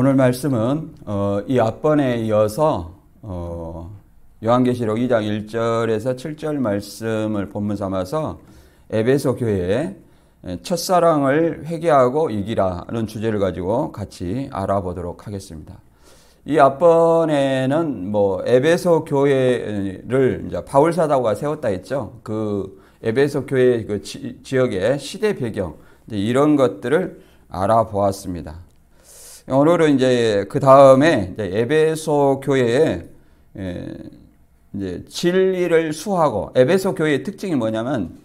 오늘 말씀은 이 앞번에 이어서 요한계시록 2장 1절에서 7절 말씀을 본문 삼아서 에베소 교회의 첫사랑을 회개하고 이기라는 주제를 가지고 같이 알아보도록 하겠습니다. 이 앞번에는 에베소 교회를 이제 바울 사도가 세웠다 했죠. 그 에베소 교회 그 지역의 시대 배경 이런 것들을 알아보았습니다. 오늘은 이제 그 다음에 에베소 교회에 이제 진리를 수호하고, 에베소 교회의 특징이 뭐냐면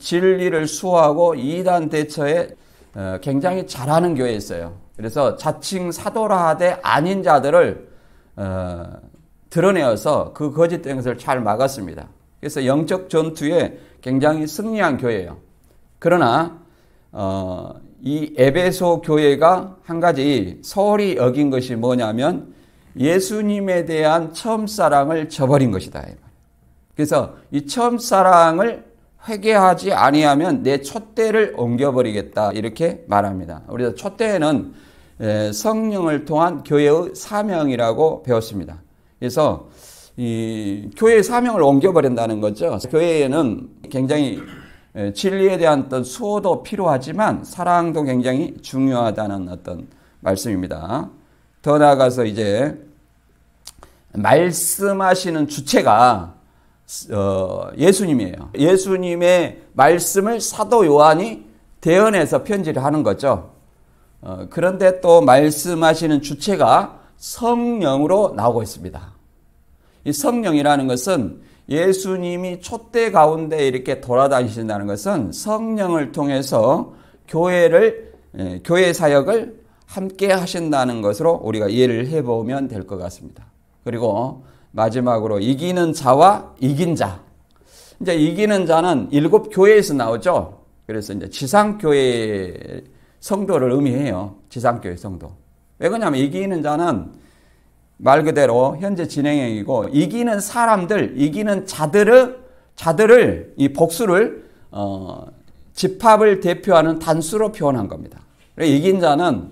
진리를 수호하고 이단 대처에 굉장히 잘하는 교회였어요. 그래서 자칭 사도라 하되 아닌 자들을 드러내어서 그 거짓된 것을 잘 막았습니다. 그래서 영적 전투에 굉장히 승리한 교회예요. 그러나 이 에베소 교회가 한 가지 소홀히 여긴 것이 뭐냐면 예수님에 대한 처음 사랑을 저버린 것이다. 그래서 이 처음 사랑을 회개하지 아니하면 내 촛대를 옮겨버리겠다 이렇게 말합니다. 우리가 촛대는 성령을 통한 교회의 사명이라고 배웠습니다. 그래서 이 교회의 사명을 옮겨버린다는 거죠. 교회에는 굉장히 진리에 대한 어떤 수호도 필요하지만 사랑도 굉장히 중요하다는 어떤 말씀입니다. 더 나아가서 이제 말씀하시는 주체가 예수님이에요. 예수님의 말씀을 사도 요한이 대언해서 편지를 하는 거죠. 그런데 또 말씀하시는 주체가 성령으로 나오고 있습니다. 이 성령이라는 것은 예수님이 촛대 가운데 이렇게 돌아다니신다는 것은 성령을 통해서 교회 사역을 함께 하신다는 것으로 우리가 이해를 해보면 될 것 같습니다. 그리고 마지막으로 이기는 자와 이긴 자. 이제 이기는 자는 7교회에서 나오죠. 그래서 이제 지상교회 성도를 의미해요. 지상교회 성도. 왜 그러냐면 이기는 자는 말 그대로 현재 진행형이고, 이기는 사람들, 이기는 자들을 이 복수를 집합을 대표하는 단수로 표현한 겁니다. 이긴 자는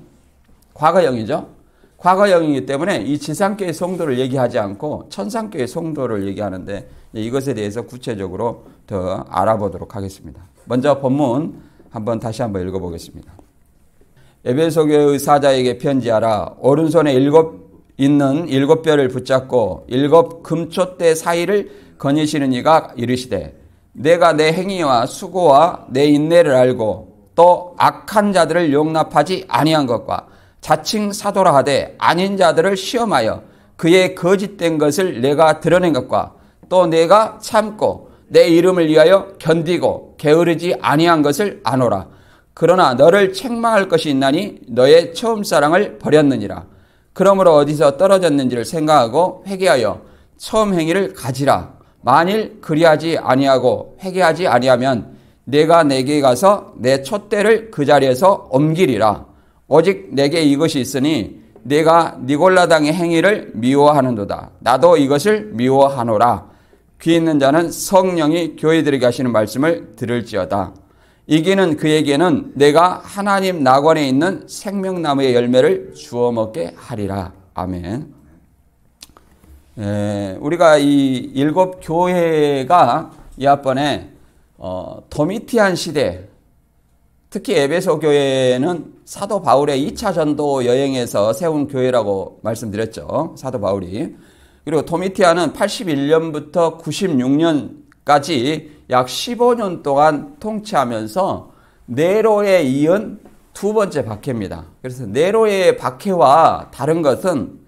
과거형이죠. 과거형이기 때문에 이 지상교회 성도를 얘기하지 않고 천상교회 성도를 얘기하는데, 이것에 대해서 구체적으로 더 알아보도록 하겠습니다. 먼저 본문 다시 한번 읽어보겠습니다. 에베소 교회의 사자에게 편지하라. 오른손에 있는 7뼈를 붙잡고 7 금촛대 사이를 거니시는 이가 이르시되, 내가 내 행위와 수고와 내 인내를 알고 또 악한 자들을 용납하지 아니한 것과 자칭 사도라 하되 아닌 자들을 시험하여 그의 거짓된 것을 내가 드러낸 것과 또 내가 참고 내 이름을 위하여 견디고 게으르지 아니한 것을 아노라. 그러나 너를 책망할 것이 있나니 너의 처음 사랑을 버렸느니라. 그러므로 어디서 떨어졌는지를 생각하고 회개하여 처음 행위를 가지라. 만일 그리하지 아니하고 회개하지 아니하면 내가 내게 가서 내 촛대를 그 자리에서 옮기리라. 오직 내게 이것이 있으니 내가 니골라당의 행위를 미워하는도다. 나도 이것을 미워하노라. 귀 있는 자는 성령이 교회들에게 하시는 말씀을 들을지어다. 이기는 그에게는 내가 하나님 낙원에 있는 생명나무의 열매를 주워 먹게 하리라. 아멘. 우리가 이 7교회가 이 앞번에 도미티안 시대, 특히 에베소 교회는 사도 바울의 2차 전도 여행에서 세운 교회라고 말씀드렸죠. 사도 바울이. 그리고 도미티안은 81년부터 96년까지 약 15년 동안 통치하면서 네로에 이은 두 번째 박해입니다. 그래서 네로의 박해와 다른 것은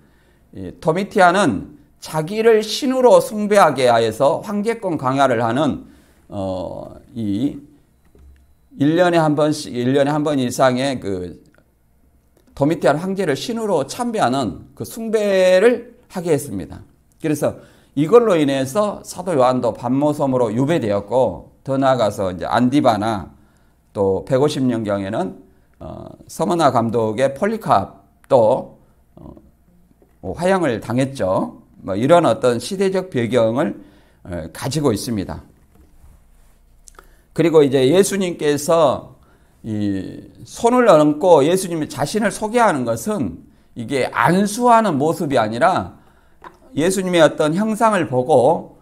도미티안은 자기를 신으로 숭배하게 하여서 황제권 강화를 하는 이 1년에 한 번 이상의 그 도미티안 황제를 신으로 참배하는 그 숭배를 하게 했습니다. 그래서 이걸로 인해서 사도 요한도 반모섬으로 유배되었고, 더 나아가서 이제 안디바나 또 150년경에는 서머나 감독의 폴리캅도 화형을 당했죠. 이런 어떤 시대적 배경을 가지고 있습니다. 그리고 이제 예수님께서 이 손을 얹고 예수님이 자신을 소개하는 것은 이게 안수하는 모습이 아니라 예수님의 어떤 형상을 보고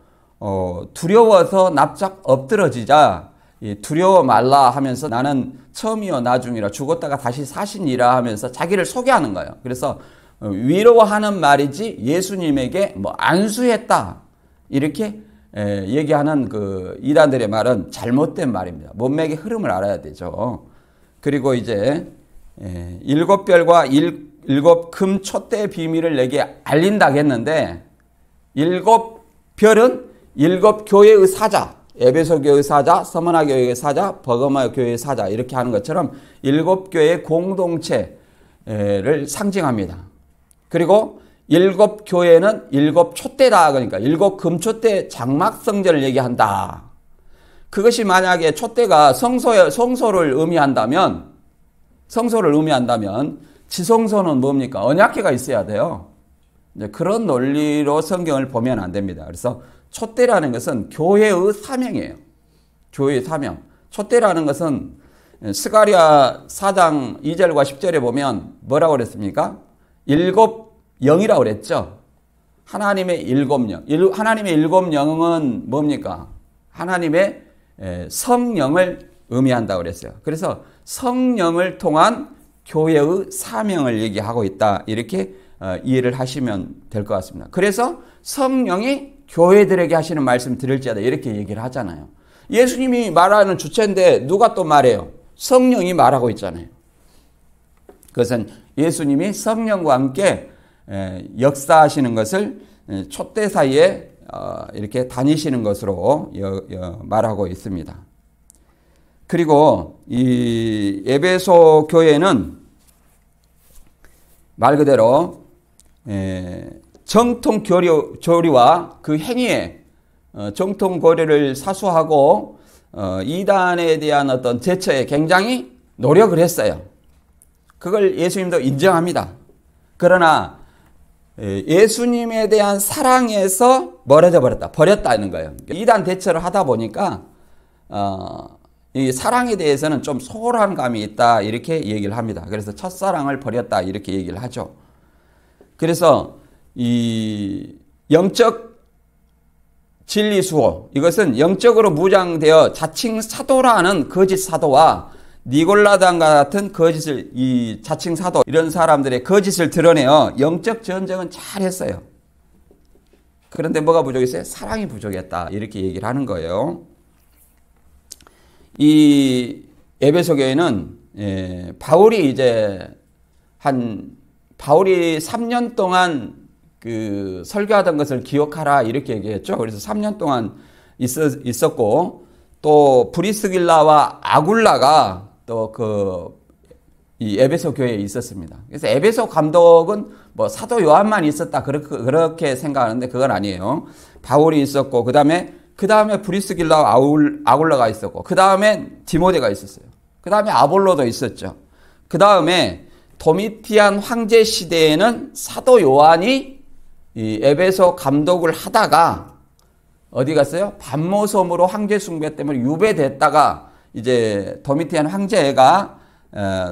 두려워서 납작 엎드러지자 두려워 말라 하면서 나는 처음이요 나중이라 죽었다가 다시 사시니라 하면서 자기를 소개하는 거예요. 그래서 위로하는 말이지 예수님에게 뭐 안수했다 이렇게 얘기하는 그 이단들의 말은 잘못된 말입니다. 문맥의 흐름을 알아야 되죠. 그리고 이제 일곱 별과 일곱 금 촛대의 비밀을 내게 알린다 했는데 일곱 별은 일곱 교회의 사자, 에베소 교회의 사자, 서머나 교회의 사자, 버가모 교회의 사자 이렇게 하는 것처럼 일곱 교회의 공동체를 상징합니다. 그리고 일곱 교회는 일곱 촛대다. 그러니까 일곱 금촛대 장막성전을 얘기한다. 그것이 만약에 촛대가 성소를 의미한다면 지성소는 뭡니까? 언약궤가 있어야 돼요. 이제 그런 논리로 성경을 보면 안 됩니다. 그래서 촛대라는 것은 교회의 사명이에요. 교회의 사명. 촛대라는 것은 스가랴 4장 2절과 10절에 보면 뭐라고 그랬습니까? 일곱 영이라고 그랬죠. 하나님의 일곱 영. 하나님의 일곱 영은 뭡니까? 하나님의 성령을 의미한다고 그랬어요. 그래서 성령을 통한 교회의 사명을 얘기하고 있다. 이렇게 이해를 하시면 될 것 같습니다. 그래서 성령이 교회들에게 하시는 말씀 들을지어다 이렇게 얘기를 하잖아요. 예수님이 말하는 주체인데 누가 또 말해요? 성령이 말하고 있잖아요. 그것은 예수님이 성령과 함께 역사하시는 것을 촛대 사이에 이렇게 다니시는 것으로 말하고 있습니다. 그리고 이 에베소 교회는 말 그대로 정통 교리와 그 행위에 정통 교리를 사수하고 이단에 대한 어떤 제처에 굉장히 노력을 했어요. 그걸 예수님도 인정합니다. 그러나 예수님에 대한 사랑에서 멀어져 버렸다는 거예요. 이단 대처를 하다 보니까 이 사랑에 대해서는 좀 소홀한 감이 있다 이렇게 얘기를 합니다. 그래서 첫사랑을 버렸다 이렇게 얘기를 하죠. 그래서 이 영적 진리 수호 이것은 영적으로 무장되어 자칭 사도라는 거짓 사도와 니골라당과 같은 거짓을 이 자칭 사도 이런 사람들의 거짓을 드러내어 영적 전쟁은 잘했어요. 그런데 뭐가 부족했어요? 사랑이 부족했다 이렇게 얘기를 하는 거예요. 이 에베소 교회는 바울이 3년 동안 그 설교하던 것을 기억하라 이렇게 얘기했죠. 그래서 3년 동안 있었고 또 브리스길라와 아굴라가 또 이 에베소 교회에 있었습니다. 그래서 에베소 감독은 뭐 사도 요한만 있었다 그렇게 생각하는데 그건 아니에요. 바울이 있었고 그 다음에 브리스길라와 아굴라가 있었고 그 다음에 디모데가 있었어요. 그 다음에 아볼로도 있었죠. 그 다음에 도미티안 황제 시대에는 사도 요한이 이 에베소 감독을 하다가 어디 갔어요? 반모섬으로 황제 숭배 때문에 유배됐다가 이제 도미티안 황제가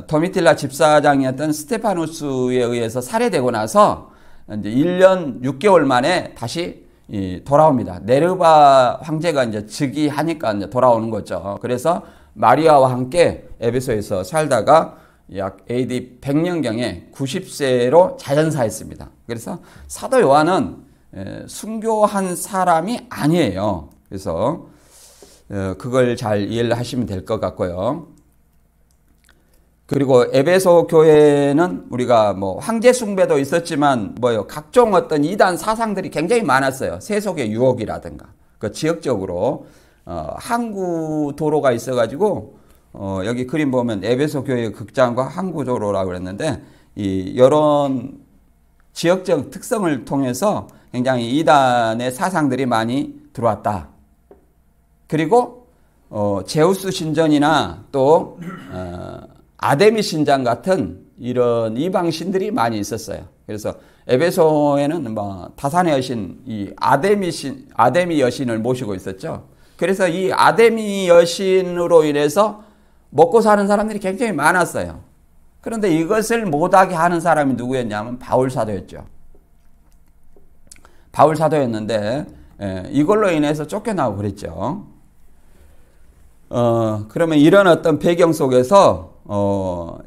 도미틸라 집사장이었던 스테파누스에 의해서 살해되고 나서 이제 1년 6개월 만에 다시 돌아옵니다. 네르바 황제가 이제 즉위하니까 이제 돌아오는 거죠. 그래서 마리아와 함께 에베소에서 살다가 약 AD 100년경에 90세로 자연사했습니다. 그래서 사도 요한은 순교한 사람이 아니에요. 그래서 그걸 잘 이해를 하시면 될 것 같고요. 그리고 에베소 교회는 우리가 뭐 황제 숭배도 있었지만 각종 어떤 이단 사상들이 굉장히 많았어요. 세속의 유혹이라든가 그 지역적으로 항구 도로가 있어가지고 여기 그림 보면 에베소 교회 극장과 항구 도로라고 그랬는데 이런 지역적 특성을 통해서 굉장히 이단의 사상들이 많이 들어왔다. 그리고 제우스 신전이나 또 아데미 신장 같은 이런 이방신들이 많이 있었어요. 그래서 에베소에는 다산의 여신 이 아데미 여신을 모시고 있었죠. 그래서 이 아데미 여신으로 인해서 먹고 사는 사람들이 굉장히 많았어요. 그런데 이것을 못하게 하는 사람이 누구였냐면 바울 사도였죠. 바울 사도였는데 이걸로 인해서 쫓겨나고 그랬죠. 그러면 이런 어떤 배경 속에서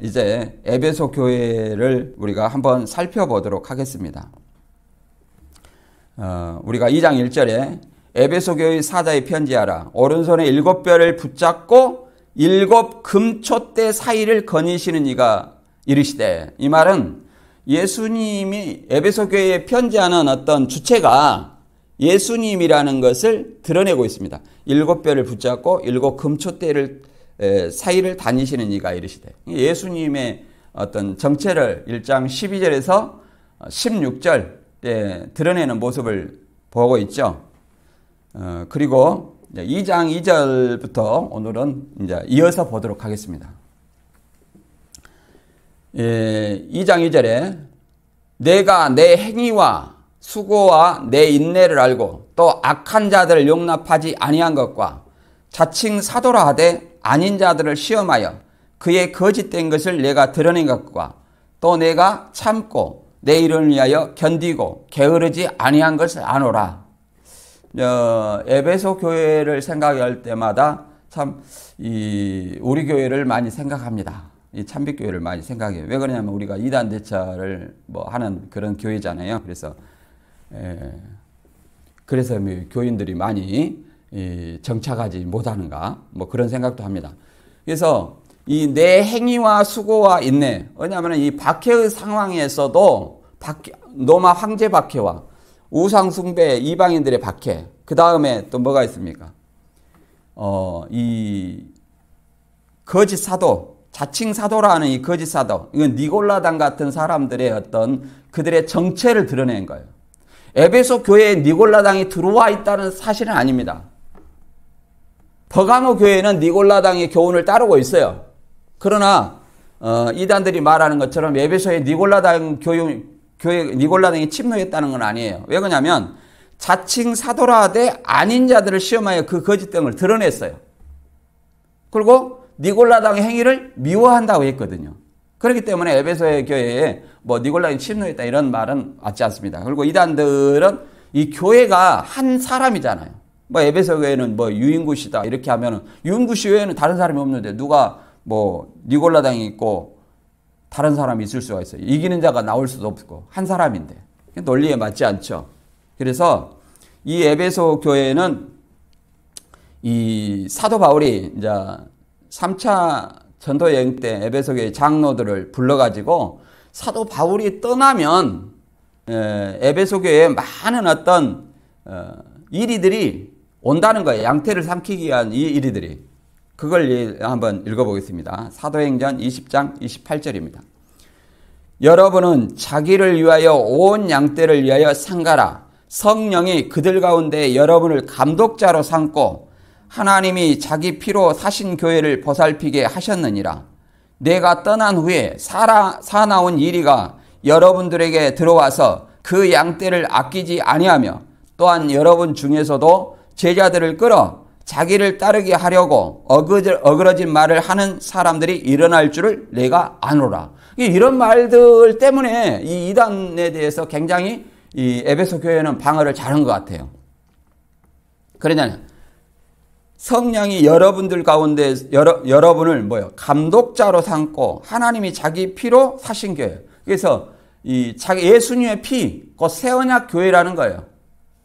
이제 에베소 교회를 우리가 한번 살펴보도록 하겠습니다. 우리가 2장 1절에 에베소 교회 사자에 편지하라. 오른손에 7뼈를 붙잡고 7 금촛대 사이를 거니시는 이가 이르시되, 이 말은 예수님이 에베소 교회에 편지하는 어떤 주체가 예수님이라는 것을 드러내고 있습니다. 7뼈를 붙잡고 7 금촛대를 사이를 다니시는 이가 이르시되, 예수님의 어떤 정체를 1장 12절에서 16절 드러내는 모습을 보고 있죠. 그리고 2장 2절부터 오늘은 이제 이어서 보도록 하겠습니다. 2장 2절에 내가 내 행위와 수고와 내 인내를 알고 또 악한 자들을 용납하지 아니한 것과 자칭 사도라 하되 아닌 자들을 시험하여 그의 거짓된 것을 내가 드러낸 것과 또 내가 참고 내 이름을 위하여 견디고 게으르지 아니한 것을 아노라. 에베소 교회를 생각할 때마다 참 우리 교회를 많이 생각합니다. 이 참빛교회를 많이 생각해요. 왜 그러냐면 우리가 이단 대처를 하는 그런 교회잖아요. 그래서 교인들이 많이 정착하지 못하는가 그런 생각도 합니다. 그래서 이 내 행위와 수고와 인내, 왜냐하면 이 박해의 상황에서도 로마 황제 박해와 우상 숭배 이방인들의 박해, 그 다음에 또 뭐가 있습니까? 이 거짓 사도, 자칭 사도라는 이 거짓 사도, 이건 니골라당 같은 사람들의 어떤 그들의 정체를 드러낸 거예요. 에베소 교회에 니골라당이 들어와 있다는 사실은 아닙니다. 버가모 교회는 니골라당의 교훈을 따르고 있어요. 그러나 이단들이 말하는 것처럼 에베소에 니골라당 교회 니골라당이 침노했다는 건 아니에요. 왜 그러냐면 자칭 사도라 하되 아닌 자들을 시험하여 그 거짓됨을 드러냈어요. 그리고 니골라당의 행위를 미워한다고 했거든요. 그렇기 때문에 에베소의 교회에 니골라당이 침노했다 이런 말은 맞지 않습니다. 그리고 이단들은 이 교회가 한 사람이잖아요. 에베소 교회는 유인구시다 이렇게 하면은 유인구시 외에는 다른 사람이 없는데 누가 니골라당이 있고 다른 사람이 있을 수가 있어요. 이기는 자가 나올 수도 없고 한 사람인데 논리에 맞지 않죠. 그래서 이 에베소 교회는 이 사도 바울이 이제 3차 전도 여행 때 에베소 교회 장로들을 불러가지고 사도 바울이 떠나면 에베소 교회에 많은 어떤 이리들이 온다는 거예요. 양태를 삼키기 위한 이 이리들이. 그걸 한번 읽어보겠습니다. 사도행전 20장 28절입니다. 여러분은 자기를 위하여 온 양떼를 위하여 상가라. 성령이 그들 가운데 여러분을 감독자로 삼고 하나님이 자기 피로 사신 교회를 보살피게 하셨느니라. 내가 떠난 후에 사나운 이리가 여러분들에게 들어와서 그 양떼를 아끼지 아니하며 또한 여러분 중에서도 제자들을 끌어 자기를 따르게 하려고 어그러진 말을 하는 사람들이 일어날 줄을 내가 아노라. 이런 말들 때문에 이 이단에 대해서 굉장히 이 에베소 교회는 방어를 잘한 것 같아요. 그러냐, 성령이 여러분들 가운데 여러분을 감독자로 삼고 하나님이 자기 피로 사신 교회. 그래서 자기 예수님의 피, 곧 새 언약 교회라는 거예요.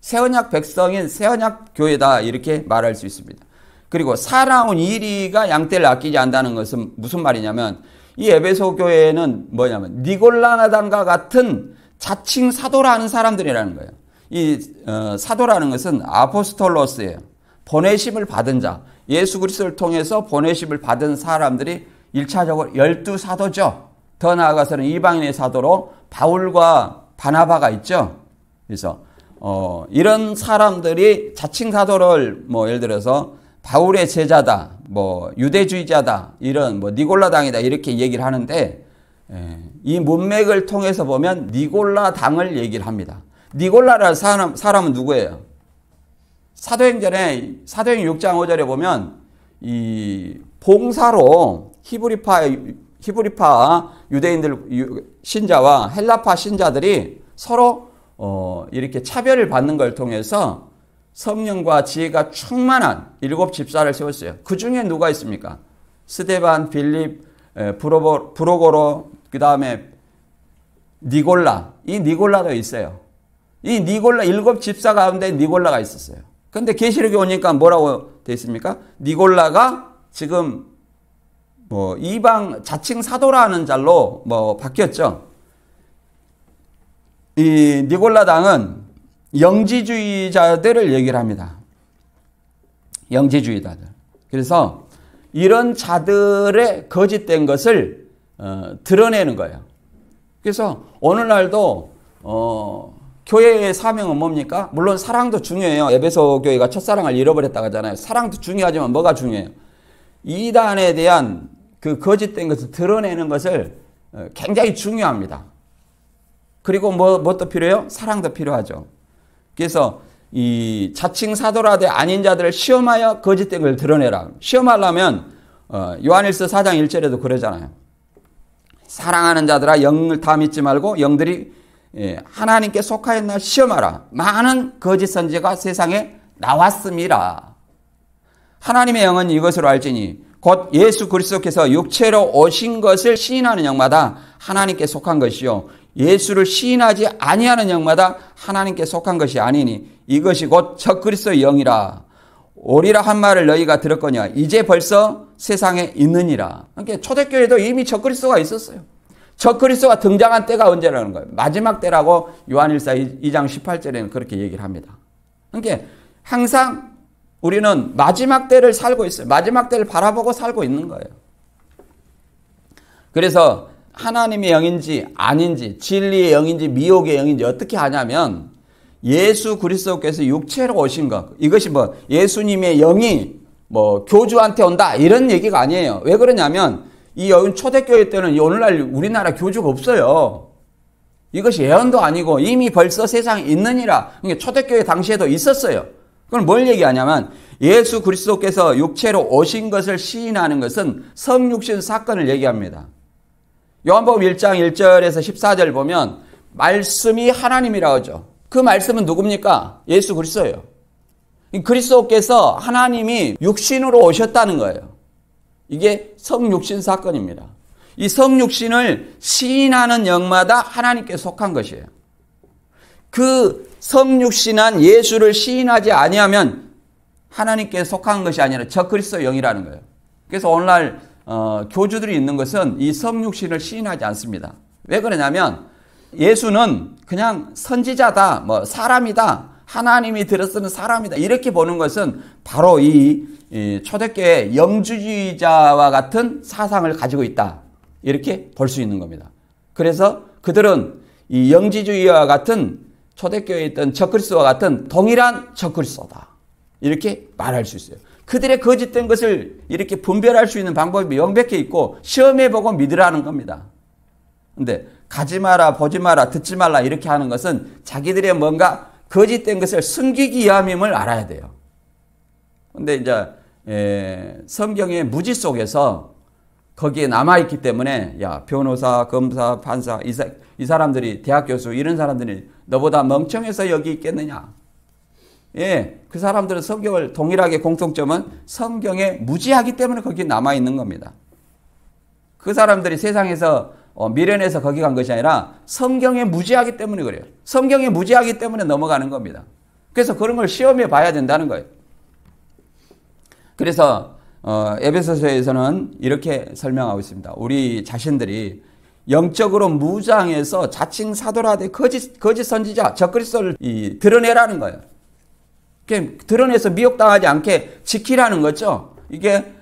새 언약 백성인 새 언약 교회다 이렇게 말할 수 있습니다. 그리고 사나운 이리가 양떼를 아끼지 않는다는 것은 무슨 말이냐면 이 에베소 교회는 뭐냐면 니골라당과 같은 자칭 사도라는 사람들이라는 거예요. 이 사도라는 것은 아포스톨로스예요. 보내심을 받은 자, 예수 그리스도를 통해서 보내심을 받은 사람들이 1차적으로 12사도죠. 더 나아가서는 이방인의 사도로 바울과 바나바가 있죠. 그래서 이런 사람들이 자칭 사도를 예를 들어서 바울의 제자다, 유대주의자다, 이런 니골라당이다 이렇게 얘기를 하는데 이 문맥을 통해서 보면 니골라당을 얘기를 합니다. 니골라라는 사람은 누구예요? 사도행전 6장 5절에 보면 이 봉사로 히브리파 유대인들 신자와 헬라파 신자들이 서로 이렇게 차별을 받는 걸 통해서 성령과 지혜가 충만한 7 집사를 세웠어요. 그 중에 누가 있습니까? 스데반, 빌립, 브로고로, 그 다음에 니골라. 이 니골라도 있어요. 이 니골라 7 집사 가운데 니골라가 있었어요. 근데 계시록에 오니까 뭐라고 되어 있습니까? 니골라가 지금 이방 자칭 사도라는 잘로 바뀌었죠. 이 니골라 당은 영지주의자들을 얘기를 합니다. 영지주의자들. 그래서 이런 자들의 거짓된 것을 드러내는 거예요. 그래서 오늘날도 교회의 사명은 뭡니까? 물론 사랑도 중요해요. 에베소 교회가 첫사랑을 잃어버렸다고 하잖아요. 사랑도 중요하지만 뭐가 중요해요? 이단에 대한 그 거짓된 것을 드러내는 것을 굉장히 중요합니다. 그리고 뭣도 필요해요? 사랑도 필요하죠. 그래서 이 자칭 사도라되 아닌 자들을 시험하여 거짓된 걸 드러내라. 시험하려면 요한일서 4장 1절에도 그러잖아요. 사랑하는 자들아 영을 다 믿지 말고 영들이 하나님께 속하였나 시험하라. 많은 거짓 선지자가 세상에 나왔음이라. 하나님의 영은 이것으로 알지니 곧 예수 그리스도께서 육체로 오신 것을 시인하는 영마다 하나님께 속한 것이요 예수를 시인하지 아니하는 영마다 하나님께 속한 것이 아니니 이것이 곧 적그리스도의 영이라. 오리라 한 말을 너희가 들었거냐 이제 벌써 세상에 있느니라. 그러니까 초대교회도 이미 적그리스도가 있었어요. 적그리스도가 등장한 때가 언제라는 거예요? 마지막 때라고 요한일서 2장 18절에는 그렇게 얘기를 합니다. 그러니까 항상 우리는 마지막 때를 살고 있어요. 마지막 때를 바라보고 살고 있는 거예요. 그래서 하나님의 영인지 아닌지 진리의 영인지 미혹의 영인지 어떻게 하냐면 예수 그리스도께서 육체로 오신 것, 이것이 예수님의 영이 교주한테 온다 이런 얘기가 아니에요. 왜 그러냐면 이 초대교회 때는 오늘날 우리나라 교주가 없어요. 이것이 예언도 아니고 이미 벌써 세상에 있느니라. 그러니까 초대교회 당시에도 있었어요. 그럼 뭘 얘기하냐면 예수 그리스도께서 육체로 오신 것을 시인하는 것은 성육신 사건을 얘기합니다. 요한복음 1장 1절에서 14절 보면 말씀이 하나님이라고 하죠. 그 말씀은 누굽니까? 예수 그리스도예요. 그리스도께서 하나님이 육신으로 오셨다는 거예요. 이게 성육신 사건입니다. 이 성육신을 시인하는 영마다 하나님께 속한 것이에요. 그 성육신한 예수를 시인하지 아니하면 하나님께 속한 것이 아니라 적그리스도 영이라는 거예요. 그래서 오늘날 교주들이 있는 것은 이 성육신을 시인하지 않습니다. 왜 그러냐면 예수는 그냥 선지자다, 사람이다, 하나님이 들어쓰는 사람이다 이렇게 보는 것은 바로 이 초대교회 영주주의자와 같은 사상을 가지고 있다 이렇게 볼 수 있는 겁니다. 그래서 그들은 이 영지주의와 같은 초대교회에 있던 적그리스도와 같은 동일한 적그리스도다 이렇게 말할 수 있어요. 그들의 거짓된 것을 이렇게 분별할 수 있는 방법이 명백히 있고 시험해보고 믿으라는 겁니다. 근데 가지 마라, 보지 마라, 듣지 말라 이렇게 하는 것은 자기들의 뭔가 거짓된 것을 숨기기 위함임을 알아야 돼요. 근데 이제 성경의 무지 속에서 거기에 남아있기 때문에 변호사, 검사, 판사 이 사람들이 대학 교수 이런 사람들이 너보다 멍청해서 여기 있겠느냐. 그 사람들은 성경을 동일하게 공통점은 성경에 무지하기 때문에 거기 남아있는 겁니다. 그 사람들이 세상에서 미련해서 거기 간 것이 아니라 성경에 무지하기 때문에 그래요. 성경에 무지하기 때문에 넘어가는 겁니다. 그래서 그런 걸 시험해 봐야 된다는 거예요. 그래서 에베소서에서는 이렇게 설명하고 있습니다. 우리 자신들이 영적으로 무장해서 자칭 사도라되 거짓 선지자 적그리스도를 드러내라는 거예요. 드러내서 미혹당하지 않게 지키라는 거죠. 이게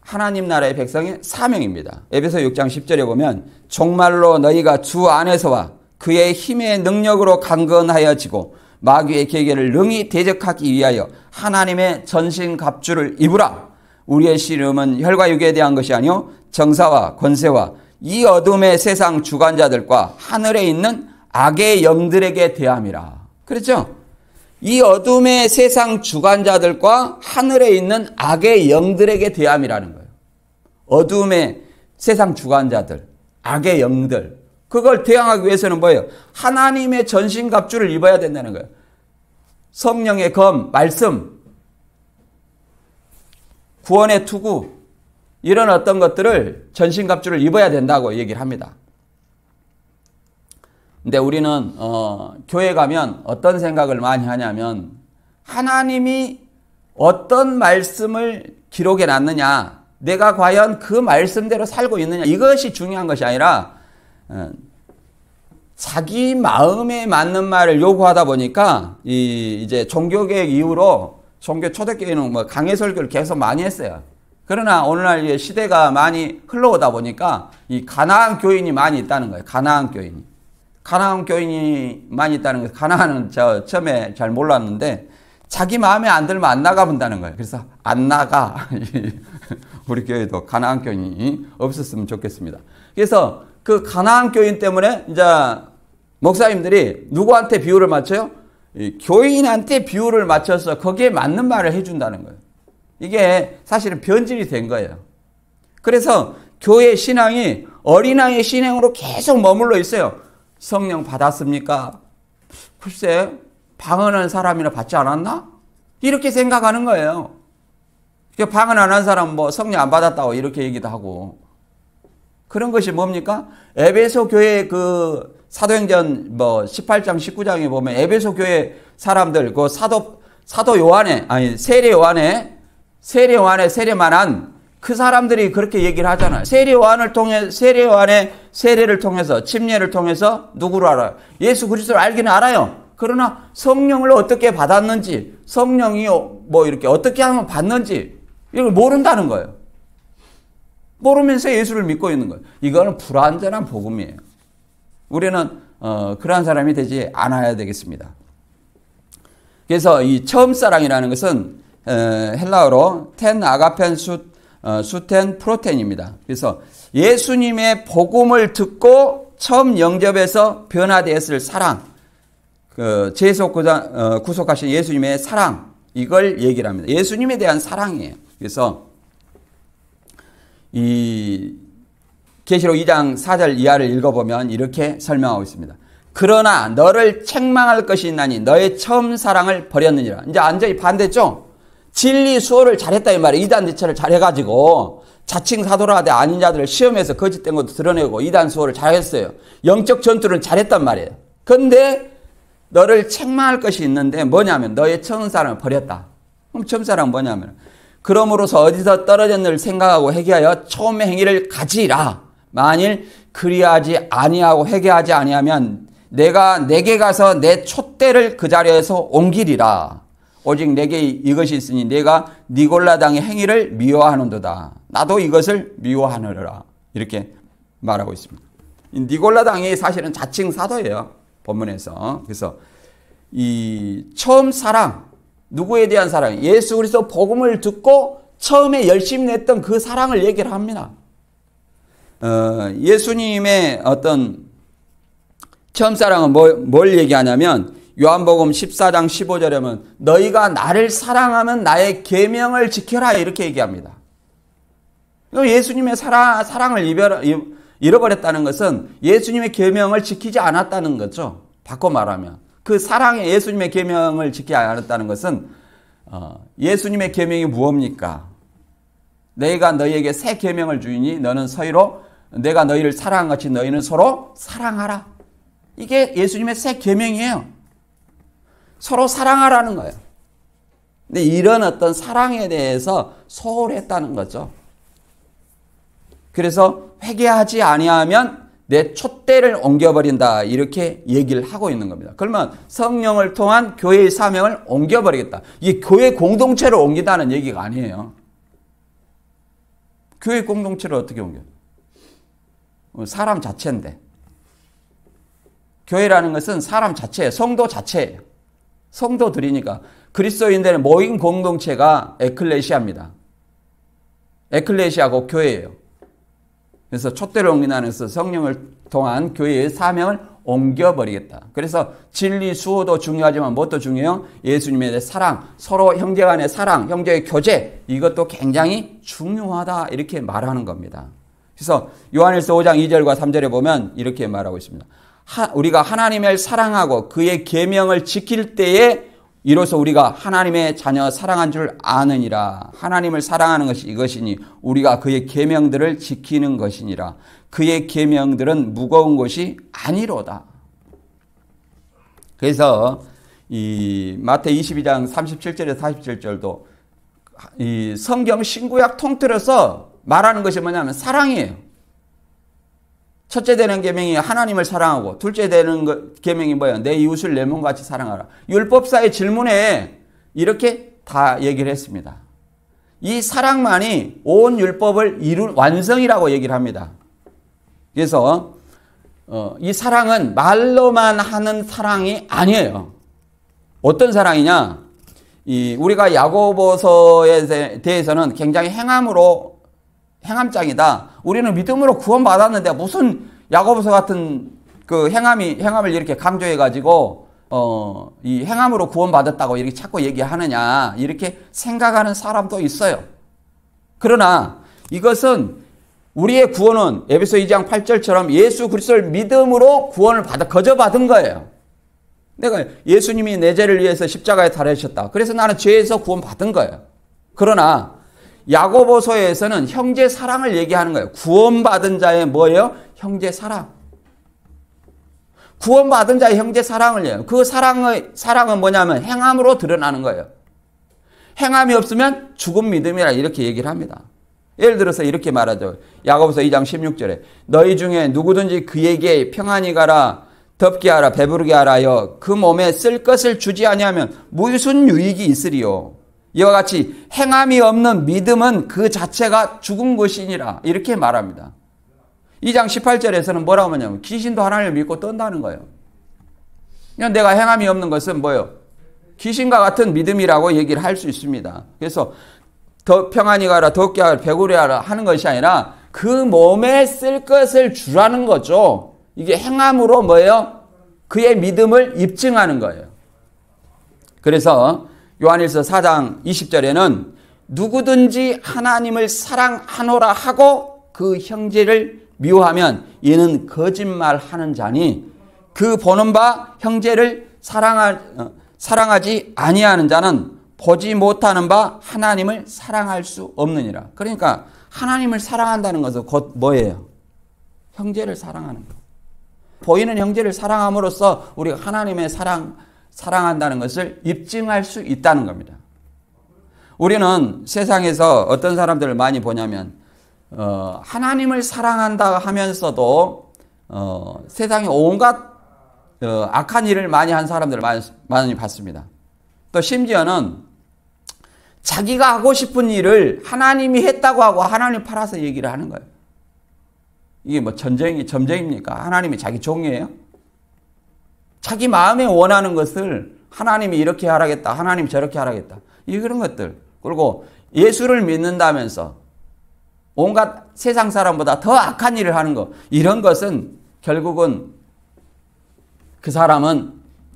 하나님 나라의 백성의 사명입니다. 에베소 6장 10절에 보면 종말로 너희가 주 안에서와 그의 힘의 능력으로 강건하여지고 마귀의 계계를 능히 대적하기 위하여 하나님의 전신갑주를 입으라. 우리의 씨름은 혈과 육에 대한 것이 아니요 정사와 권세와 이 어둠의 세상 주관자들과 하늘에 있는 악의 영들에게 대함이라. 그렇죠? 이 어둠의 세상 주관자들과 하늘에 있는 악의 영들에게 대함이라는 거예요. 어둠의 세상 주관자들, 악의 영들, 그걸 대항하기 위해서는 뭐예요? 하나님의 전신갑주를 입어야 된다는 거예요. 성령의 검, 말씀, 구원의 투구, 이런 어떤 것들을 전신갑주를 입어야 된다고 얘기를 합니다. 근데 우리는 교회 가면 어떤 생각을 많이 하냐면 하나님이 어떤 말씀을 기록해 놨느냐, 내가 과연 그 말씀대로 살고 있느냐, 이것이 중요한 것이 아니라 자기 마음에 맞는 말을 요구하다 보니까 이제 종교개혁 이후로 종교 초대교회는 뭐 강해 설교를 계속 많이 했어요. 그러나 오늘날 시대가 많이 흘러오다 보니까 이 가나안 교인이 많이 있다는 거예요. 가나안 교인이. 가나안 교인이 많이 있다는 거예요. 가나안은 저 처음에 잘 몰랐는데 자기 마음에 안 들면 안 나가본다는 거예요. 그래서 안 나가. 우리 교회도 가나안 교인이 없었으면 좋겠습니다. 그래서 그 가나안 교인 때문에 이제 목사님들이 누구한테 비유를 맞춰요? 교인한테 비유를 맞춰서 거기에 맞는 말을 해준다는 거예요. 이게 사실은 변질이 된 거예요. 그래서 교회 신앙이 어린아이의 신앙으로 계속 머물러 있어요. 성령 받았습니까? 글쎄, 방언하는 사람이나 받지 않았나? 이렇게 생각하는 거예요. 방언 안 한 사람 뭐 성령 안 받았다고 이렇게 얘기도 하고. 그런 것이 뭡니까? 에베소 교회 그 사도행전 뭐 18장 19장에 보면 에베소 교회 사람들 그 사도 요한의 아니 세례 요한의 세례만한 그 사람들이 그렇게 얘기를 하잖아요. 세례 요한의 세례를 통해서 침례를 통해서 누구를 알아요? 예수 그리스도를 알기는 알아요. 그러나 성령을 어떻게 받았는지, 성령이 뭐 이렇게 어떻게 하면 받는지 이걸 모른다는 거예요. 모르면서 예수를 믿고 있는 거예요. 이거는 불완전한 복음이에요. 우리는 그러한 사람이 되지 않아야 되겠습니다. 그래서 이 처음 사랑이라는 것은 헬라어로 텐 아가펜 수텐 프로텐입니다. 그래서 예수님의 복음을 듣고 처음 영접해서 변화되었을 사랑, 구속하신 예수님의 사랑, 이걸 얘기를 합니다. 예수님에 대한 사랑이에요. 그래서 이 계시록 2장 4절 이하를 읽어보면 이렇게 설명하고 있습니다. 그러나 너를 책망할 것이 있나니 너의 처음 사랑을 버렸느니라. 이제 완전히 반대죠. 진리 수호를 잘했다 이 말이에요. 이단 대처를 잘해가지고 자칭 사도라되 아닌 자들을 시험해서 거짓된 것도 드러내고 이단 수호를 잘했어요. 영적 전투를 잘했단 말이에요. 그런데 너를 책망할 것이 있는데 뭐냐면 너의 처음 사랑을 버렸다. 그럼 처음 사랑은 뭐냐면 그러므로서 어디서 떨어졌는를 생각하고 회개하여 처음의 행위를 가지라. 만일 그리하지 아니하고 회개하지 아니하면 내가 내게 가서 내 촛대를 그 자리에서 옮기리라. 오직 내게 이것이 있으니 내가 니골라당의 행위를 미워하는도다. 나도 이것을 미워하느라. 이렇게 말하고 있습니다. 니골라당이 사실은 자칭 사도예요. 본문에서. 그래서 이 처음 사랑, 누구에 대한 사랑? 예수 그리스도 복음을 듣고 처음에 열심히 냈던 그 사랑을 얘기를 합니다. 예수님의 어떤 처음 사랑은 뭘 얘기하냐면 요한복음 14장 15절에 보면 너희가 나를 사랑하면 나의 계명을 지켜라 이렇게 얘기합니다. 예수님의 사랑을 잃어버렸다는 것은 예수님의 계명을 지키지 않았다는 거죠. 바꿔 말하면 그 사랑의 예수님의 계명을 지키지 않았다는 것은 예수님의 계명이 무엇입니까? 내가 너희에게 새 계명을 주이니 너는 서로 내가 너희를 사랑한 같이 너희는 서로 사랑하라. 이게 예수님의 새 계명이에요. 서로 사랑하라는 거예요. 근데 이런 어떤 사랑에 대해서 소홀했다는 거죠. 그래서 회개하지 아니하면 내 촛대를 옮겨버린다 이렇게 얘기를 하고 있는 겁니다. 그러면 성령을 통한 교회의 사명을 옮겨버리겠다. 이게 교회 공동체를 옮긴다는 얘기가 아니에요. 교회 공동체를 어떻게 옮겨요? 사람 자체인데. 교회라는 것은 사람 자체예요. 성도 자체예요. 성도들이니까 그리스도인들의 모인 공동체가 에클레시아입니다. 에클레시아고 교회예요. 그래서 촛대를 옮긴다는 것은 성령을 통한 교회의 사명을 옮겨버리겠다. 그래서 진리 수호도 중요하지만 무엇도 중요해요? 예수님에 대한 사랑, 서로 형제 간의 사랑, 형제의 교제, 이것도 굉장히 중요하다 이렇게 말하는 겁니다. 그래서 요한일서 5장 2절과 3절에 보면 이렇게 말하고 있습니다. 우리가 하나님을 사랑하고 그의 계명을 지킬 때에 이로써 우리가 하나님의 자녀 사랑한 줄 아느니라. 하나님을 사랑하는 것이 이것이니 우리가 그의 계명들을 지키는 것이니라. 그의 계명들은 무거운 것이 아니로다. 그래서 이 마태 22장 37절에서 47절도 이 성경 신구약 통틀어서 말하는 것이 뭐냐면 사랑이에요. 첫째 되는 계명이 하나님을 사랑하고 둘째 되는 계명이 뭐예요? 내 이웃을 내 몸같이 사랑하라. 율법사의 질문에 이렇게 다 얘기를 했습니다. 이 사랑만이 온 율법을 이룬 완성이라고 얘기를 합니다. 그래서 이 사랑은 말로만 하는 사랑이 아니에요. 어떤 사랑이냐? 우리가 야고보서에 대해서는 굉장히 행함장이다. 우리는 믿음으로 구원받았는데 무슨 야고보서 같은 그 행함을 이렇게 강조해가지고 이 행함으로 구원받았다고 이렇게 자꾸 얘기하느냐 이렇게 생각하는 사람도 있어요. 그러나 이것은 우리의 구원은 에베소 2장 8절처럼 예수 그리스도를 믿음으로 구원을 거저받은 거예요. 내가 예수님이 내 죄를 위해서 십자가에 달으셨다. 그래서 나는 죄에서 구원받은 거예요. 그러나 야고보서에서는 형제 사랑을 얘기하는 거예요. 구원받은 자의 뭐예요? 형제 사랑. 구원받은 자의 형제 사랑을 해요. 그 사랑은 뭐냐면 행함으로 드러나는 거예요. 행함이 없으면 죽은 믿음이라 이렇게 얘기를 합니다. 예를 들어서 이렇게 말하죠. 야고보서 2장 16절에 너희 중에 누구든지 그에게 평안히 가라 덥게 하라 배부르게 하라여 그 몸에 쓸 것을 주지 아니하면 무슨 유익이 있으리요. 이와 같이 행함이 없는 믿음은 그 자체가 죽은 것이니라 이렇게 말합니다. 2장 18절에서는 뭐라고 하냐면 귀신도 하나님을 믿고 떤다는 거예요. 그냥 내가 행함이 없는 것은 뭐예요? 귀신과 같은 믿음이라고 얘기를 할 수 있습니다. 그래서 더 평안히 가라 덥게 하라 배부르게 하라 하는 것이 아니라 그 몸에 쓸 것을 주라는 거죠. 이게 행함으로 뭐예요? 그의 믿음을 입증하는 거예요. 그래서 요한일서 4장 20절에는 누구든지 하나님을 사랑하노라 하고 그 형제를 미워하면 이는 거짓말하는 자니 그 보는 바 형제를 사랑하지 아니하는 자는 보지 못하는 바 하나님을 사랑할 수 없느니라. 그러니까 하나님을 사랑한다는 것은 곧 뭐예요? 형제를 사랑하는 것. 보이는 형제를 사랑함으로써 우리가 하나님의 사랑한다는 것을 입증할 수 있다는 겁니다. 우리는 세상에서 어떤 사람들을 많이 보냐면 하나님을 사랑한다 하면서도 세상에 온갖 악한 일을 많이 한 사람들을 많이 봤습니다. 또 심지어는 자기가 하고 싶은 일을 하나님이 했다고 하고 하나님 팔아서 얘기를 하는 거예요. 이게 뭐 점쟁입니까? 하나님이 자기 종이에요? 자기 마음에 원하는 것을 하나님이 이렇게 하라겠다. 하나님이 저렇게 하라겠다. 그런 것들. 그리고 예수를 믿는다면서 온갖 세상 사람보다 더 악한 일을 하는 것. 이런 것은 결국은 그 사람은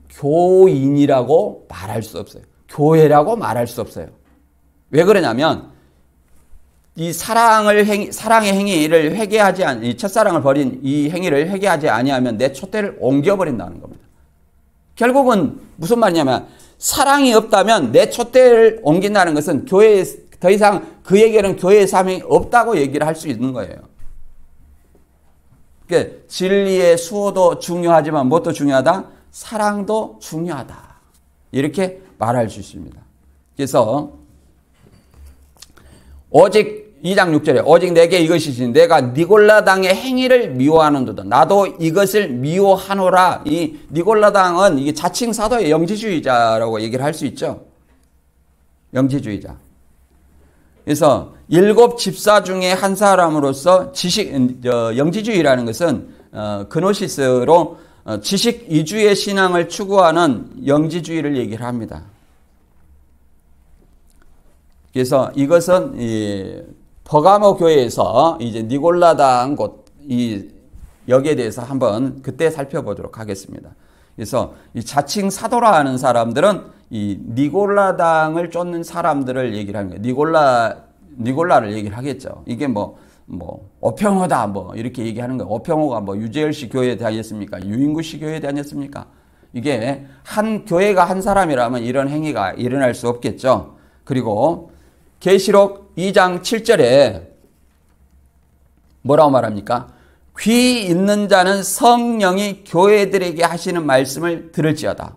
교인이라고 말할 수 없어요. 교회라고 말할 수 없어요. 왜 그러냐면 이 사랑의 행위를 회개하지 이 첫사랑을 버린 이 행위를 회개하지 아니하면 내 촛대를 옮겨버린다는 겁니다. 결국은 무슨 말이냐면 사랑이 없다면 내 촛대를 옮긴다는 것은 교회에 더 이상 그에게는 교회의 삶이 없다고 얘기를 할 수 있는 거예요. 그러니까 진리의 수호도 중요하지만 무엇도 중요하다? 사랑도 중요하다. 이렇게 말할 수 있습니다. 그래서 오직 2장 6절에 오직 내게 이것이지 내가 니골라당의 행위를 미워하는도다. 나도 이것을 미워하노라. 이 니골라당은 이게 자칭 사도의 영지주의자라고 얘기를 할 수 있죠. 영지주의자. 그래서 7 집사 중에 한 사람으로서 영지주의라는 것은 그노시스로 지식 이주의 신앙을 추구하는 영지주의를 얘기를 합니다. 그래서 이것은 버가모 교회에서 이제 니골라당 여기에 대해서 한번 그때 살펴보도록 하겠습니다. 그래서 이 자칭 사도라 하는 사람들은 이 니골라당을 쫓는 사람들을 얘기를 하는 거예요. 니골라를 얘기를 하겠죠. 이게 뭐 뭐 오평호다 뭐 이렇게 얘기하는 거예요. 오평호가 뭐 유재열 씨 교회에 다녔습니까? 유인구 씨 교회에 다녔습니까? 이게 한 교회가 한 사람이라면 이런 행위가 일어날 수 없겠죠. 그리고 계시록 2장 7절에 뭐라고 말합니까? 귀 있는 자는 성령이 교회들에게 하시는 말씀을 들을지어다.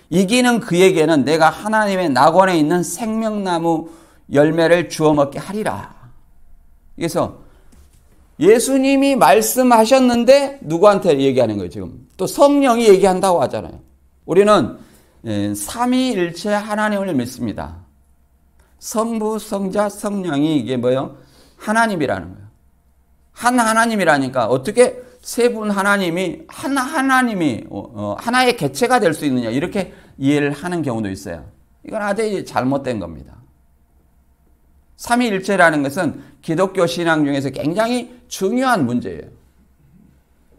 이기는 그에게는 내가 하나님의 낙원에 있는 생명나무 열매를 주워 먹게 하리라. 그래서 예수님이 말씀하셨는데 누구한테 얘기하는 거예요, 지금? 또 성령이 얘기한다고 하잖아요. 우리는 삼위일체 하나님을 믿습니다. 성부, 성자, 성령이 이게 뭐예요? 하나님이라는 거예요. 한 하나님이라니까 어떻게 세 분 하나님이 하나님이 하나의 개체가 될 수 있느냐 이렇게 이해를 하는 경우도 있어요. 이건 아주 잘못된 겁니다. 삼위일체라는 것은 기독교 신앙 중에서 굉장히 중요한 문제예요.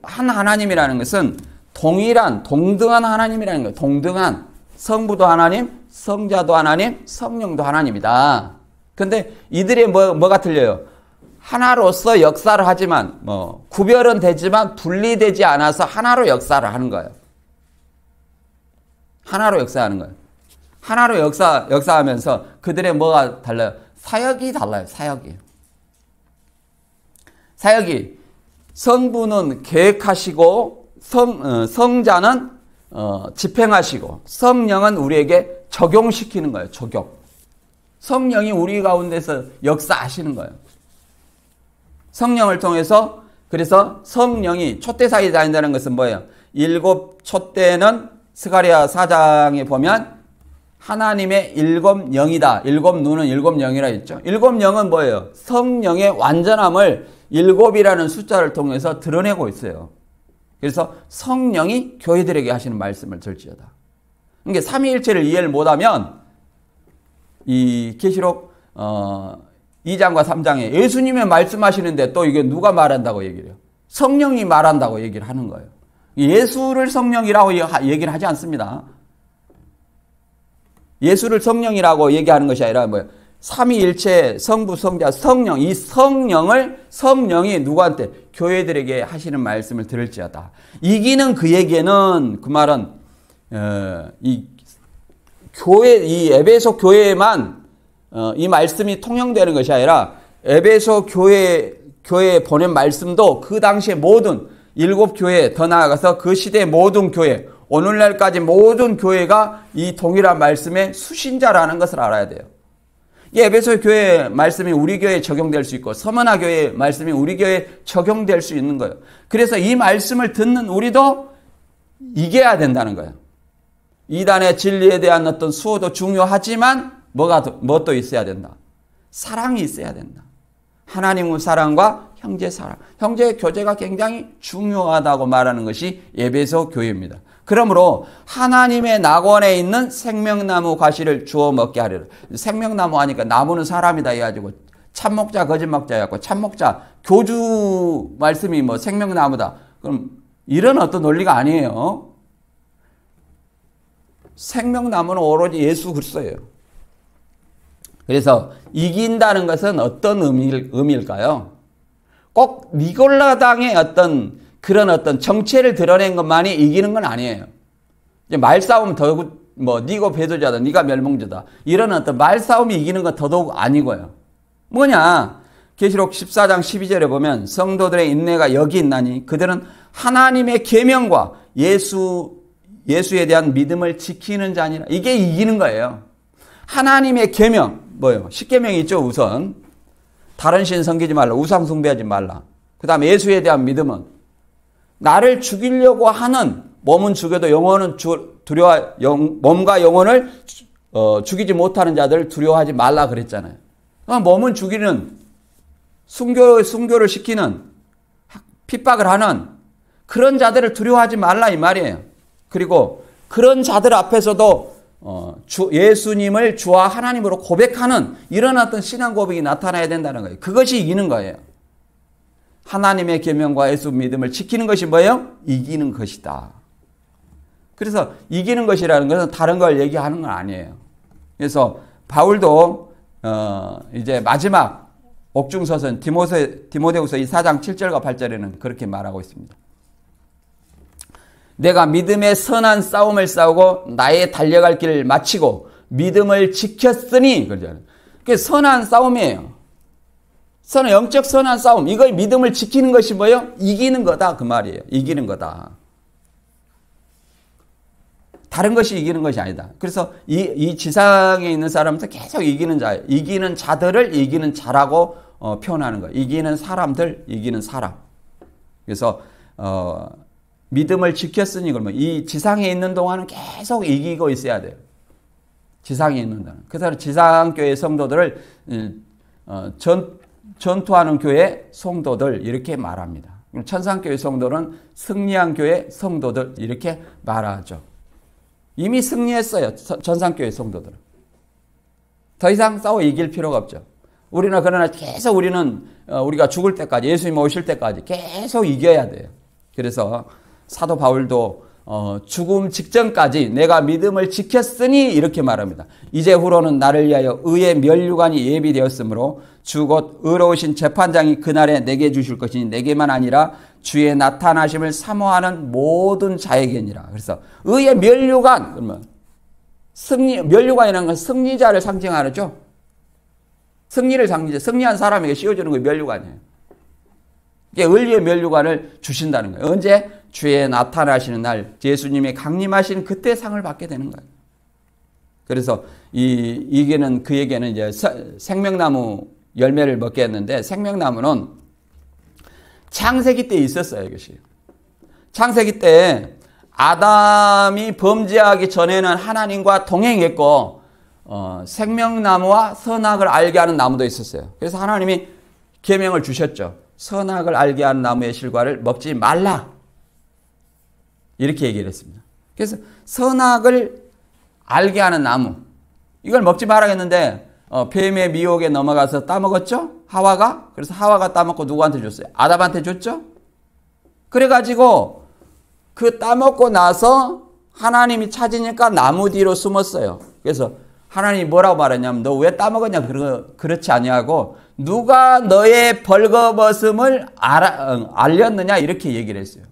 한 하나님이라는 것은 동등한 하나님이라는 거예요. 동등한 성부도 하나님, 성자도 하나님, 성령도 하나님이다. 근데 이들이 뭐가 틀려요? 하나로서 역사를 하지만 구별은 되지만 분리되지 않아서 하나로 역사를 하는 거예요. 하나로 역사하는 거예요. 하나로 역사하면서 그들의 뭐가 달라요? 사역이 달라요. 사역이 성부는 계획하시고 성자는 집행하시고 성령은 우리에게 적용시키는 거예요. 적용. 성령이 우리 가운데서 역사하시는 거예요. 성령을 통해서 그래서 성령이 촛대사에 다닌다는 것은 뭐예요? 7 촛대는 스가랴 4장에 보면 하나님의 7 영이다. 7 눈은 7 영이라 했죠. 7 영은 뭐예요? 성령의 완전함을 7이라는 숫자를 통해서 드러내고 있어요. 그래서 성령이 교회들에게 하시는 말씀을 들지어다. 그러니까 삼위일체를 이해를 못하면 이 계시록 2장과 3장에 예수님이 말씀하시는데 또 이게 누가 말한다고 얘기를 해요? 성령이 말한다고 얘기를 하는 거예요. 예수를 성령이라고 얘기를 하지 않습니다. 예수를 성령이라고 얘기하는 것이 아니라 뭐예요? 삼위일체 성부, 성자, 성령, 이 성령이 누구한테? 교회들에게 하시는 말씀을 들을지어다. 이기는 그에게는 그 말은 이 에베소 교회에만 이 말씀이 통용되는 것이 아니라 에베소 교회에 보낸 말씀도 그 당시에 모든 7 교회 더 나아가서 그 시대의 모든 교회 오늘날까지 모든 교회가 이 동일한 말씀의 수신자라는 것을 알아야 돼요. 이 에베소 교회 말씀이 우리 교회에 적용될 수 있고 서머나 교회 말씀이 우리 교회에 적용될 수 있는 거예요. 그래서 이 말씀을 듣는 우리도 이겨야 된다는 거예요. 이단의 진리에 대한 어떤 수호도 중요하지만 뭣도 있어야 된다. 사랑이 있어야 된다. 하나님의 사랑과 형제 사랑. 형제의 교제가 굉장히 중요하다고 말하는 것이 에베소 교회입니다. 그러므로 하나님의 낙원에 있는 생명나무 과실을 주워 먹게 하리라. 생명나무 하니까 나무는 사람이다 해가지고 참목자 거짓목자 해갖고 참목자 교주 말씀이 뭐 생명나무다. 그럼 이런 어떤 논리가 아니에요. 생명나무는 오로지 예수 그리스도예요. 그래서 이긴다는 것은 어떤 의미일까요? 꼭 니골라당의 그런 어떤 정체를 드러낸 것만이 이기는 건 아니에요. 이제 말싸움 더욱 니고 배도자다, 니가 멸망자다 이런 어떤 말싸움이 이기는 건 더더욱 아니고요. 뭐냐? 계시록 14장 12절에 보면 성도들의 인내가 여기 있나니 그들은 하나님의 계명과 예수에 대한 믿음을 지키는 자니라. 이게 이기는 거예요. 하나님의 계명 뭐예요? 10계명이 있죠. 우선 다른 신 섬기지 말라, 우상 숭배하지 말라. 그 다음에 예수에 대한 믿음은 나를 죽이려고 하는 몸은 죽여도 영혼은 몸과 영혼을 죽이지 못하는 자들을 두려워하지 말라 그랬잖아요. 몸은 죽이는 순교를 시키는 핍박을 하는 그런 자들을 두려워하지 말라 이 말이에요. 그리고 그런 자들 앞에서도 예수님을 주와 하나님으로 고백하는 이런 어떤 신앙 고백이 나타나야 된다는 거예요. 그것이 이기는 거예요. 하나님의 계명과 예수 믿음을 지키는 것이 뭐예요? 이기는 것이다. 그래서 이기는 것이라는 것은 다른 걸 얘기하는 건 아니에요. 그래서 바울도 이제 마지막 옥중서신 디모데후서 이 4장 7절과 8절에는 그렇게 말하고 있습니다. 내가 믿음의 선한 싸움을 싸우고 나의 달려갈 길을 마치고 믿음을 지켰으니, 그러잖아요. 그게 선한 싸움이에요. 영적 선한 싸움. 이걸 믿음을 지키는 것이 뭐예요? 이기는 거다. 그 말이에요. 이기는 거다. 다른 것이 이기는 것이 아니다. 그래서 이 지상에 있는 사람들 계속 이기는 자예요. 이기는 자들을 이기는 자라고 표현하는 거예요. 이기는 사람들, 이기는 사람. 그래서 믿음을 지켰으니 그러면 이 지상에 있는 동안은 계속 이기고 있어야 돼요. 지상에 있는 동안. 그래서 지상교회 성도들을 전투하는 교회 성도들 이렇게 말합니다. 천상교회 성도는 승리한 교회 성도들 이렇게 말하죠. 이미 승리했어요. 천상교회 성도들은. 더 이상 싸워 이길 필요가 없죠. 그러나 계속 우리가 죽을 때까지, 예수님 오실 때까지 계속 이겨야 돼요. 그래서 사도 바울도 죽음 직전까지 내가 믿음을 지켰으니 이렇게 말합니다. 이제후로는 나를 위하여 의의 면류관이 예비되었으므로 주 곧 의로우신 재판장이 그날에 내게 주실 것이니 내게만 아니라 주의 나타나심을 사모하는 모든 자에게니라. 그래서 의의 면류관, 그러면 면류관이라는 건 승리자를 상징하죠. 승리한 사람에게 씌워주는 게 면류관이에요. 이게 의의 면류관을 주신다는 거예요. 언제? 주의 나타나시는 날, 예수님이 강림하시는 그때 상을 받게 되는 거예요. 그래서 그에게는 이제 생명나무 열매를 먹게 했는데, 생명나무는 창세기 때 있었어요, 이것이. 창세기 때 아담이 범죄하기 전에는 하나님과 동행했고, 생명나무와 선악을 알게 하는 나무도 있었어요. 그래서 하나님이 계명을 주셨죠. 선악을 알게 하는 나무의 실과를 먹지 말라. 이렇게 얘기를 했습니다. 그래서 선악을 알게 하는 나무, 이걸 먹지 말아야겠는데 뱀의 미혹에 넘어가서 따먹었죠? 하와가. 그래서 하와가 따먹고 누구한테 줬어요? 아담한테 줬죠? 그래가지고 그 따먹고 나서 하나님이 찾으니까 나무 뒤로 숨었어요. 그래서 하나님이 뭐라고 말했냐면 너 왜 따먹었냐? 그렇지 아니하고 누가 너의 벌거벗음을 알렸느냐? 이렇게 얘기를 했어요.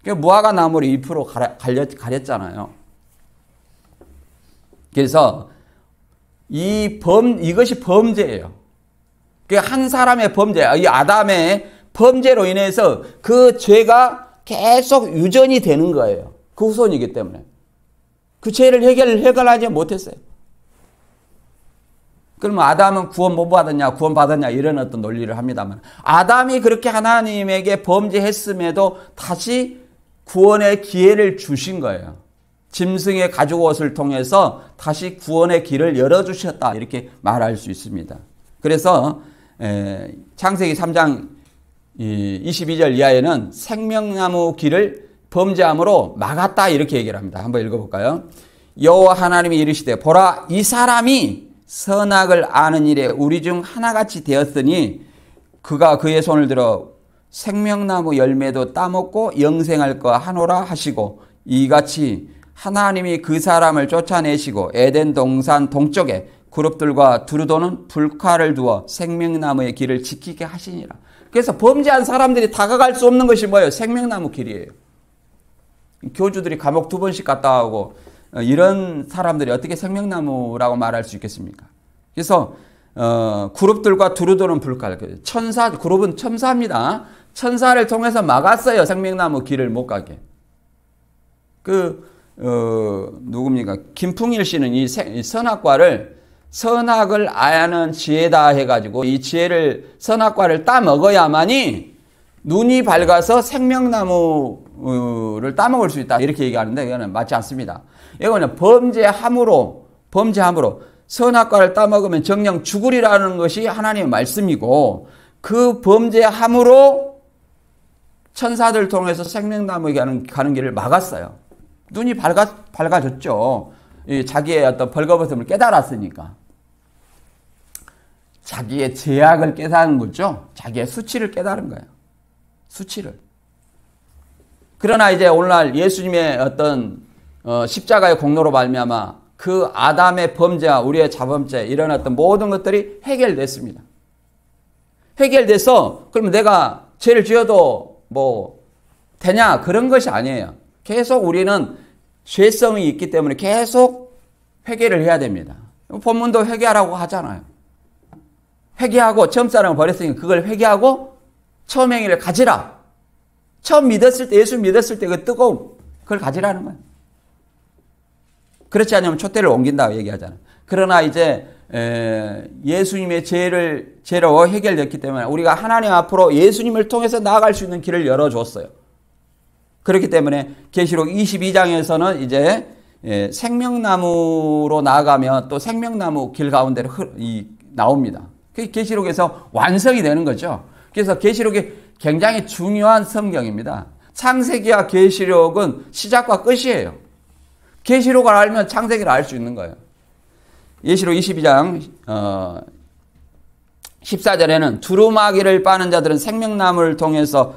무화과 나무를 잎으로 가렸잖아요. 그래서 이것이 범죄예요. 한 사람의 범죄, 이 아담의 범죄로 인해서 그 죄가 계속 유전이 되는 거예요. 그 후손이기 때문에. 그 죄를 해결하지 못했어요. 그러면 아담은 구원 못 받았냐, 구원 받았냐 이런 어떤 논리를 합니다만, 아담이 그렇게 하나님에게 범죄했음에도 다시 구원의 기회를 주신 거예요. 짐승의 가죽옷을 통해서 다시 구원의 길을 열어주셨다, 이렇게 말할 수 있습니다. 그래서 창세기 3장 22절 이하에는 생명나무 길을 범죄함으로 막았다, 이렇게 얘기를 합니다. 한번 읽어볼까요? 여호와 하나님이 이르시되 보라, 이 사람이 선악을 아는 일에 우리 중 하나같이 되었으니 그가 그의 손을 들어 생명나무 열매도 따먹고 영생할 거 하노라 하시고, 이같이 하나님이 그 사람을 쫓아내시고 에덴 동산 동쪽에 그룹들과 두루도는 불칼을 두어 생명나무의 길을 지키게 하시니라. 그래서 범죄한 사람들이 다가갈 수 없는 것이 뭐예요? 생명나무 길이에요. 교주들이 감옥 2번씩 갔다 오고 이런 사람들이 어떻게 생명나무라고 말할 수 있겠습니까? 그래서 그룹들과 두루도는 불칼, 그룹은 천사입니다. 천사를 통해서 막았어요. 생명나무 길을 못 가게. 누굽니까? 김풍일 씨는 이 선악과를 선악을 아는 지혜다 해가지고 이 선악과를 따먹어야만이 눈이 밝아서 생명나무를 따먹을 수 있다, 이렇게 얘기하는데 이거는 맞지 않습니다. 이거는 범죄함으로 선악과를 따먹으면 정녕 죽으리라는 것이 하나님의 말씀이고, 그 범죄함으로 천사들 통해서 생명나무에게 가는 길을 막았어요. 눈이 밝아졌죠. 자기의 어떤 벌거벗음을 깨달았으니까. 자기의 죄악을 깨달은 거죠. 자기의 수치를 깨달은 거예요. 수치를. 그러나 이제 오늘날 예수님의 어떤 십자가의 공로로 말미암아 그 아담의 범죄와 우리의 자범죄, 이런 어떤 모든 것들이 해결됐습니다. 해결돼서 그러면 내가 죄를 지어도 뭐 되냐? 그런 것이 아니에요. 계속 우리는 죄성이 있기 때문에 계속 회개를 해야 됩니다. 본문도 회개하라고 하잖아요. 회개하고 처음 사랑을 버렸으니까 그걸 회개하고 처음 행위를 가지라. 처음 믿었을 때, 예수 믿었을 때 그 뜨거움, 그걸 가지라는 거예요. 그렇지 않으면 촛대를 옮긴다고 얘기하잖아요. 그러나 이제 예수님의 죄로 해결됐기 때문에 우리가 하나님 앞으로 예수님을 통해서 나아갈 수 있는 길을 열어줬어요. 그렇기 때문에 계시록 22장에서는 이제 생명나무로 나아가면 또 생명나무 길 가운데로 나옵니다. 그게 계시록에서 완성이 되는 거죠. 그래서 계시록이 굉장히 중요한 성경입니다. 창세기와 계시록은 시작과 끝이에요. 계시록을 알면 창세기를 알 수 있는 거예요. 계시록 22장 14절에는 두루마기를 빠는 자들은 생명나무를 통해서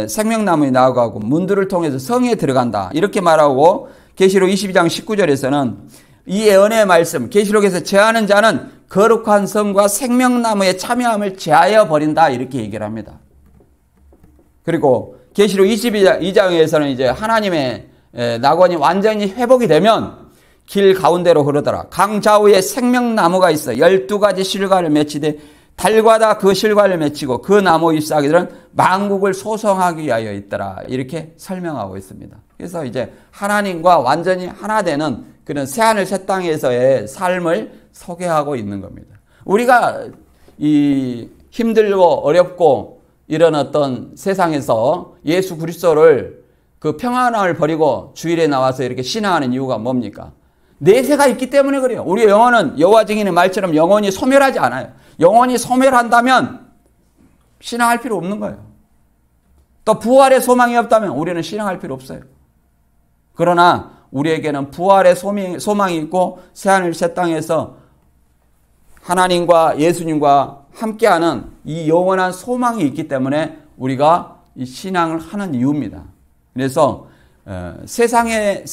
생명나무에 나아가고 문들을 통해서 성에 들어간다. 이렇게 말하고 계시록 22장 19절에서는 이 예언의 말씀, 계시록에서 제하는 자는 거룩한 성과 생명나무의 참여함을 제하여 버린다. 이렇게 얘기를 합니다. 그리고 계시록 22장에서는 이제 하나님의 낙원이 완전히 회복이 되면 길 가운데로 흐르더라. 강 좌우에 생명나무가 있어 12가지 실과를 맺히되 달과다 그 실과를 맺히고 그 나무 잎사귀들은 만국을 소성하기 위하여 있더라. 이렇게 설명하고 있습니다. 그래서 이제 하나님과 완전히 하나 되는 그런 새하늘 새 땅에서의 삶을 소개하고 있는 겁니다. 우리가 이 힘들고 어렵고 이런 어떤 세상에서 예수 그리스도를 그 평안함을 버리고 주일에 나와서 이렇게 신앙하는 이유가 뭡니까? 내세가 있기 때문에 그래요. 우리의 영혼은 여호와 증인의 말처럼 영혼이 소멸하지 않아요. 영혼이 소멸한다면 신앙할 필요 없는 거예요. 또 부활의 소망이 없다면 우리는 신앙할 필요 없어요. 그러나 우리에게는 부활의 소망이 있고 새하늘 새 땅에서 하나님과 예수님과 함께하는 이 영원한 소망이 있기 때문에 우리가 이 신앙을 하는 이유입니다. 그래서 세상의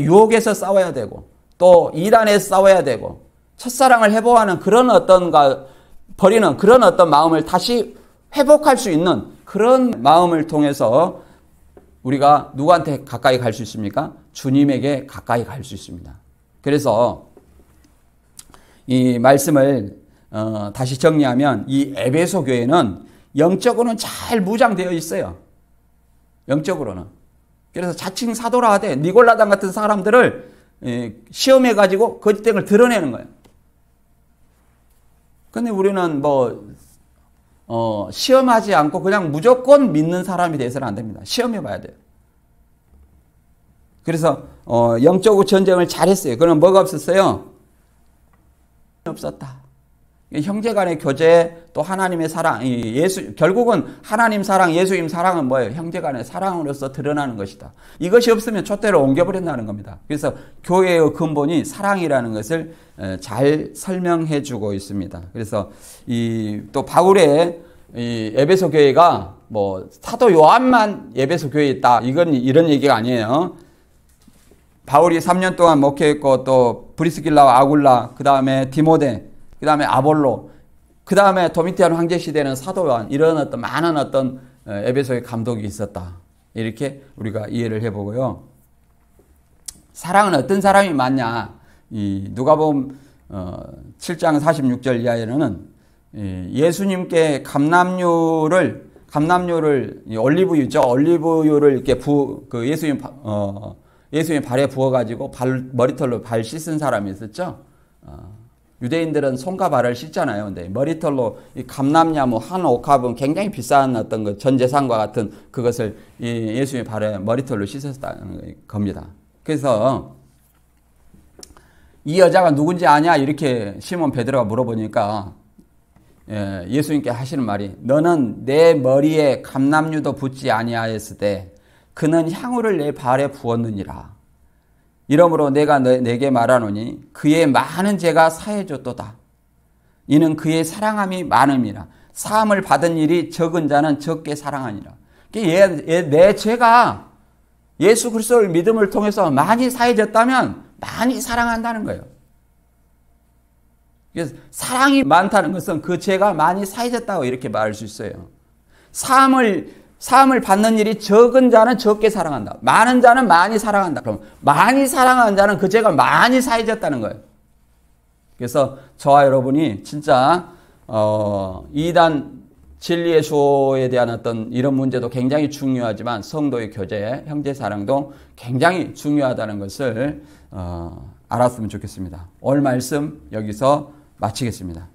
유혹에서 싸워야 되고 또 이단에서 싸워야 되고 첫사랑을 회복하는 그런 버리는 그런 어떤 마음을 다시 회복할 수 있는 그런 마음을 통해서 우리가 누구한테 가까이 갈 수 있습니까? 주님에게 가까이 갈 수 있습니다. 그래서 이 말씀을 다시 정리하면 이 에베소 교회는 영적으로는 잘 무장되어 있어요. 영적으로는. 그래서 자칭 사도라 하되 니골라당 같은 사람들을 시험해가지고 거짓됨을 드러내는 거예요. 근데 우리는 시험하지 않고 그냥 무조건 믿는 사람이 돼서는 안 됩니다. 시험해봐야 돼요. 그래서 영적 전쟁을 잘했어요. 그럼 뭐가 없었어요? 없었다. 형제간의 교제, 또 하나님의 사랑, 결국은 하나님 사랑, 예수님 사랑은 뭐예요? 형제간의 사랑으로서 드러나는 것이다. 이것이 없으면 촛대를 옮겨버린다는 겁니다. 그래서 교회의 근본이 사랑이라는 것을 잘 설명해 주고 있습니다. 그래서 또 바울의 에베소 교회가 사도 요한만 에베소 교회에 있다. 이런 얘기가 아니에요. 바울이 3년 동안 목회했고 또 브리스길라와 아굴라, 그 다음에 디모데, 그 다음에 아볼로, 그 다음에 도미티안 황제 시대는 사도 요한, 이런 어떤 많은 어떤 에베소의 감독이 있었다. 이렇게 우리가 이해를 해보고요. 사랑은 어떤 사람이 많냐? 누가복음 7장 46절 이하에는 예수님께 감람유를 올리브유죠. 올리브유를 이렇게 예수님 발에 부어가지고 머리털로 발 씻은 사람이 있었죠. 유대인들은 손과 발을 씻잖아요. 근데 머리털로 이 감람나무 한 옥합은 굉장히 비싼 어떤 전 재산과 같은 그것을 예수님의 발에 머리털로 씻었다는 겁니다. 그래서 이 여자가 누군지 아냐? 이렇게 시몬 베드로가 물어보니까 예수님께 하시는 말이 너는 내 머리에 감람유도 붓지 아니하였을 때 그는 향유를 내 발에 부었느니라. 이러므로 내가 내게 말하노니 그의 많은 죄가 사해졌도다. 이는 그의 사랑함이 많음이라. 사함을 받은 일이 적은 자는 적게 사랑하니라. 내 죄가 예수 그리스도를 믿음을 통해서 많이 사해졌다면 많이 사랑한다는 거예요. 그래서 사랑이 많다는 것은 그 죄가 많이 사해졌다고 이렇게 말할 수 있어요. 사함을 받는 일이 적은 자는 적게 사랑한다. 많은 자는 많이 사랑한다. 그럼 많이 사랑하는 자는 그 죄가 많이 사해졌다는 거예요. 그래서 저와 여러분이 진짜 이단 진리의 수호에 대한 어떤 이런 문제도 굉장히 중요하지만 성도의 교제, 형제 사랑도 굉장히 중요하다는 것을 알았으면 좋겠습니다. 오늘 말씀 여기서 마치겠습니다.